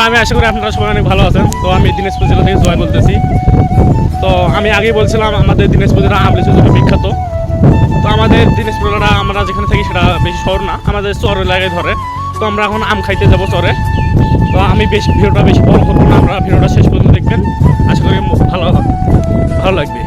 আমি আশা করি আপনারা সবাই অনেক ভালো আছেন। তো আমি দিনাজপুর জেলা থেকে জয় বলতেছি। তো আমি আগেই বলছিলাম আমাদের দিনাজপুর জেলা আম লিচুর জন্য বিখ্যাত। তো আমাদের দিনাজপুর জেলাটা আমরা যেখানে থাকি সেটা বেশি শহর না, আমাদের চর এলাকায় ধরে। তো আমরা এখন আম খাইতে যাবো চরে। তো আমি ভিডিওটা বেশি বড় করবো না, আপনারা ভিডিওটা শেষ পর্যন্ত দেখবেন, আশা করি ভালো ভালো লাগবে।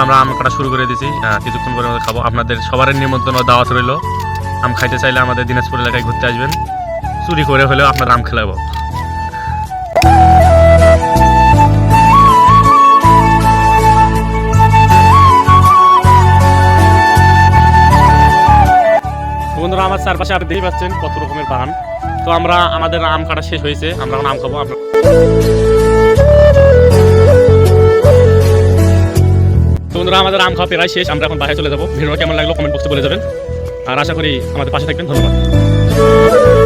আমরা আম কাটা শুরু করে দিয়েছি, কিছুক্ষণ পরে আমাদের খাবো। আপনাদের সবার নিমন্ত্রণ দাওয়াত রইল। আম খাইতে চাইলে আমাদের দিনাজপুর এলাকায় ঘুরতে আসবেন, চুরি করে হলেও আপনার আম খেলাবো। বন্ধুরা, আমার চারপাশে আপনি দেখতে পাচ্ছেন কত রকমের বাগান। তো আমরা আমাদের আম কাটা শেষ হয়েছে, আমরা এখন আম খাবো। বন্ধুরা, আমাদের আম খাওয়া প্রায় শেষ, আমরা এখন বাসায় চলে যাবো। ভিডিওটা কেমন লাগলো কমেন্ট বক্সে বলে যাবেন, আর আশা করি আমাদের পাশে থাকবেন। ধন্যবাদ।